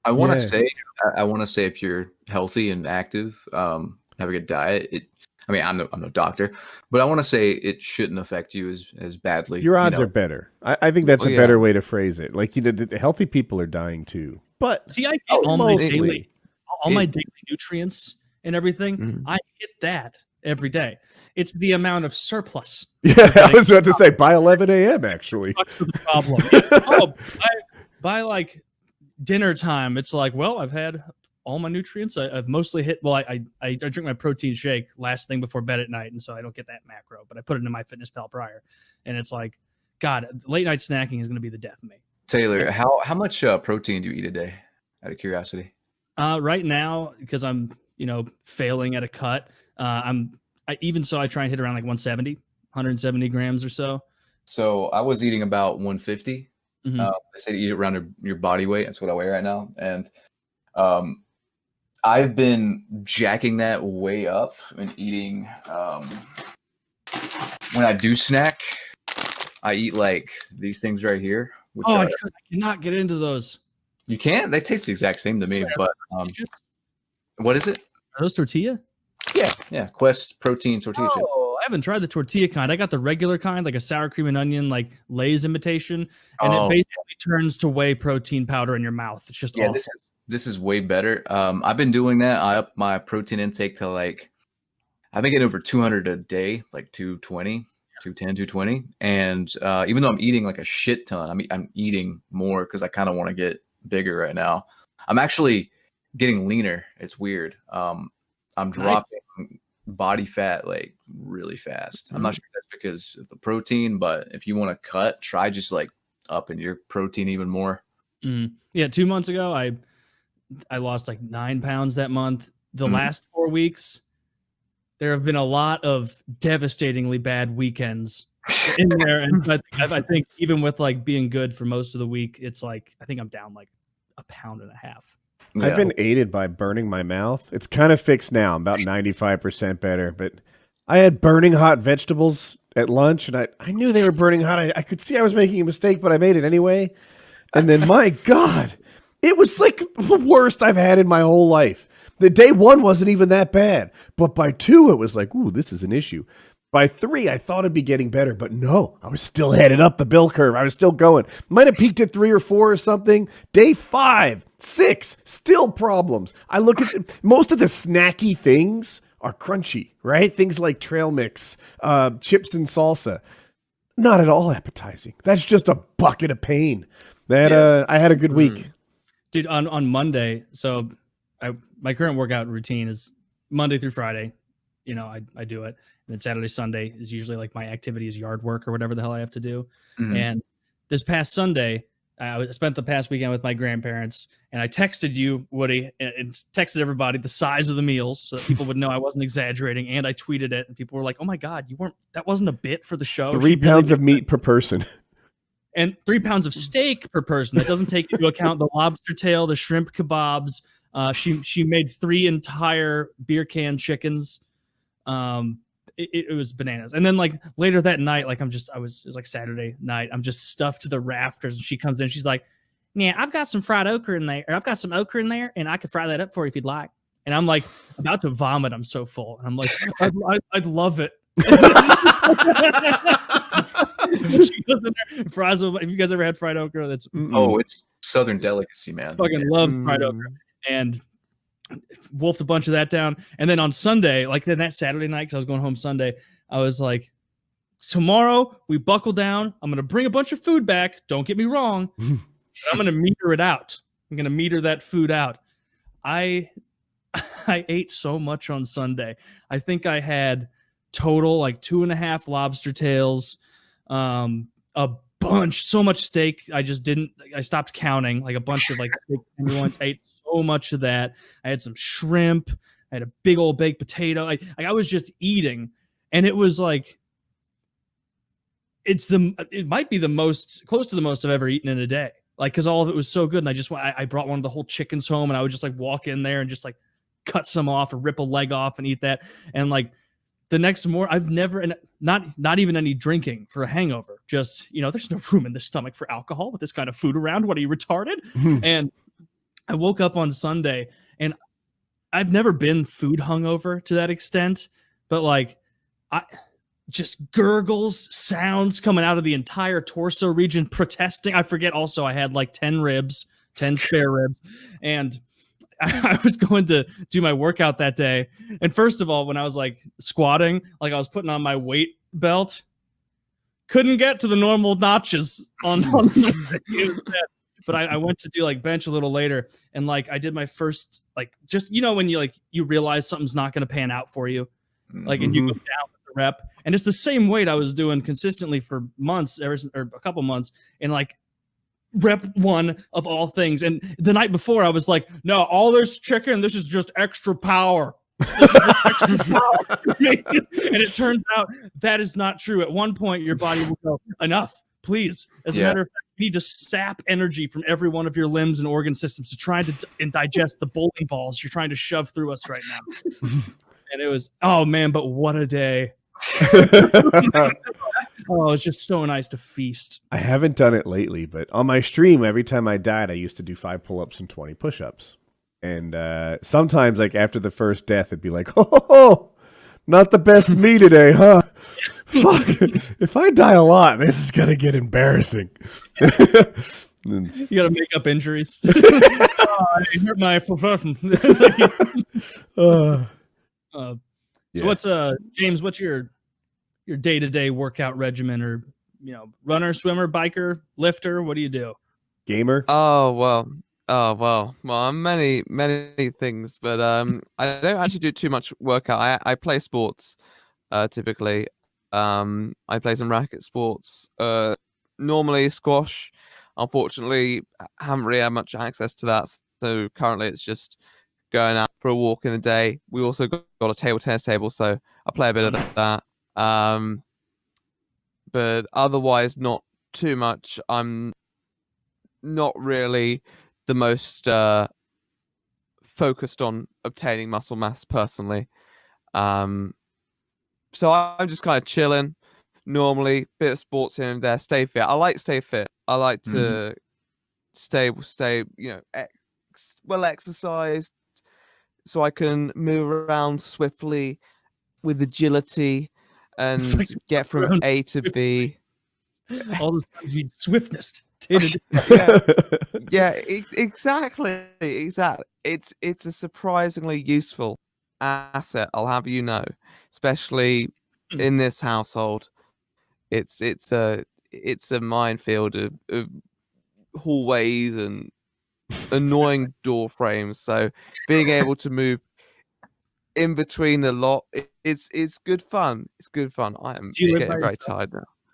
I want to say, if you're healthy and active, have a good diet. I mean, I'm no doctor, but I want to say it shouldn't affect you as badly. Your odds are better. I think that's a better way to phrase it. Like, the healthy people are dying too. But see, I get all my daily nutrients and everything. I hit that every day. It's the amount of surplus. Yeah, I was about to say by 11 a.m. actually. That's the problem. By like dinner time, it's like, well, I've had all my nutrients. I've mostly hit. Well, I drink my protein shake last thing before bed at night, and so I don't get that macro. But I put it in my MyFitnessPal prior, and it's like, God, late night snacking is going to be the death of me. Taylor, how much protein do you eat a day? Out of curiosity. Right now, because I'm failing at a cut, even so I try and hit around like 170 grams or so. So I was eating about 150. They say to eat around your body weight. That's what I weigh right now, and I've been jacking that way up and eating. When I do snack, I eat like these things right here. Which I cannot get into those. You can't? They taste the exact same to me, but what is it? Are those tortilla? Yeah. Quest protein tortilla chip. I haven't tried the tortilla kind. I got the regular kind, like a sour cream and onion, like Lay's imitation, and it basically turns to whey protein powder in your mouth. It's just awful. This is way better. I've been doing that. I upped my protein intake to like, I've been getting over 200 a day, like 220, 210, 220. And even though I'm eating like a shit ton, I'm eating more because I kind of want to get bigger right now. I'm actually getting leaner. It's weird. I'm dropping body fat like really fast. I'm not sure if that's because of the protein, but if you want to cut, try just like upping your protein even more. Yeah, 2 months ago I lost like 9 pounds that month. The last 4 weeks, there have been a lot of devastatingly bad weekends in there, and I think even with like being good for most of the week, it's like I think I'm down like 1.5 pounds. Yeah. I've been aided by burning my mouth. It's kind of fixed now. I'm about 95% better, but I had burning hot vegetables at lunch, and I knew they were burning hot. I could see I was making a mistake, but I made it anyway. And then, my God, it was like the worst I've had in my whole life. The day 1 wasn't even that bad, but by 2, it was like, ooh, this is an issue. By 3, I thought it'd be getting better, but no, I was still headed up the bill curve. I was still going. Might have peaked at 3 or 4 or something. Day 5, 6, still problems. I look at most of the snacky things are crunchy, right? Things like trail mix, chips and salsa. Not at all appetizing. That's just a bucket of pain. I had a good week. Dude, on Monday, so my current workout routine is Monday through Friday. I do it. And then Saturday, Sunday is usually like my activity is yard work or whatever the hell I have to do. And this past Sunday, I spent the past weekend with my grandparents, and I texted you, Woody, and texted everybody the size of the meals so that people would know I wasn't exaggerating. And I tweeted it, and people were like, "Oh my God, that wasn't a bit for the show." 3 pounds of meat per person. And 3 pounds of steak per person. That doesn't take into account the lobster tail, the shrimp kebabs. She made 3 entire beer can chickens. It was bananas. And then like later that night, like it was like Saturday night, I'm just stuffed to the rafters, and she comes in, she's like, "Yeah, I've got some fried okra in there, or I've got some okra in there, and I could fry that up for you if you'd like." And I'm like about to vomit. I'm so full. And I'm like, I'd love it. She goes in there and fries them. Have you guys ever had fried okra? It's Southern delicacy, man. Fucking love fried okra. And wolfed a bunch of that down. And then on Sunday, like then that Saturday night, because I was going home Sunday, I was like, tomorrow we buckle down. I'm going to bring a bunch of food back. Don't get me wrong. I'm going to meter it out. I'm going to meter that food out. I ate so much on Sunday. I think I had total like 2.5 lobster tails, a bunch, so much steak. I stopped counting, like a bunch of like steak tenderloins. I ate so much of that. I had some shrimp. I had a big old baked potato. I was just eating, and it was like, it might be the most close to the most I've ever eaten in a day. Like, cause all of it was so good. And I brought one of the whole chickens home, and I would just like walk in there and just like cut some off or rip a leg off and eat that. And like the next morning, I've never, and not even any drinking for a hangover. Just, there's no room in the stomach for alcohol with this kind of food around. What, are you retarded? And I woke up on Sunday and I've never been food hungover to that extent, but like I just gurgles, sounds coming out of the entire torso region, protesting. I forget also I had like 10 spare ribs, and I was going to do my workout that day. And first of all, when I was like squatting, like I was putting on my weight belt, couldn't get to the normal notches on but I went to do like bench a little later, and like I did my first, like, just, you know, when you realize something's not going to pan out for you, like, and you go down with the rep, and it's the same weight I was doing consistently for months, or a couple months, and like rep 1 of all things. And the night before I was like, no, all this chicken, this is just extra power. And it turns out that is not true. At one point your body will go, enough, please. As a matter of fact, you need to sap energy from every one of your limbs and organ systems to try to digest the bowling balls you're trying to shove through us right now. And it was, oh man, but what a day. Oh, it's just so nice to feast. I haven't done it lately, but on my stream, every time I died, I used to do 5 pull-ups and 20 push-ups. And sometimes, like, after the first death, it'd be like, oh, not the best me today, huh? Fuck. If I die a lot, this is going to get embarrassing. You got to make up injuries. I hurt my So what's James, what's your day-to-day workout regimen, or, you know, runner, swimmer, biker, lifter? What do you do? Gamer? Oh well, I'm many things, but I don't actually do too much workout. I play sports typically. I play some racket sports. Normally squash. Unfortunately, I haven't really had much access to that. So currently it's just going out for a walk in the day. We also got a table tennis table, so I play a bit of that. But otherwise not too much. I'm not really the most focused on obtaining muscle mass personally. So I'm just kind of chilling. Normally, bit of sports here and there, stay fit. I like stay fit. I like to stay, you know, well exercised, so I can move around swiftly with agility and get from A to B. All those times you need swiftness. Yeah, exactly. It's a surprisingly useful asset, I'll have you know, especially in this household. It's a minefield of hallways and annoying door frames. So being able to move in between the lot, it's good fun. It's good fun. I am getting very tired now.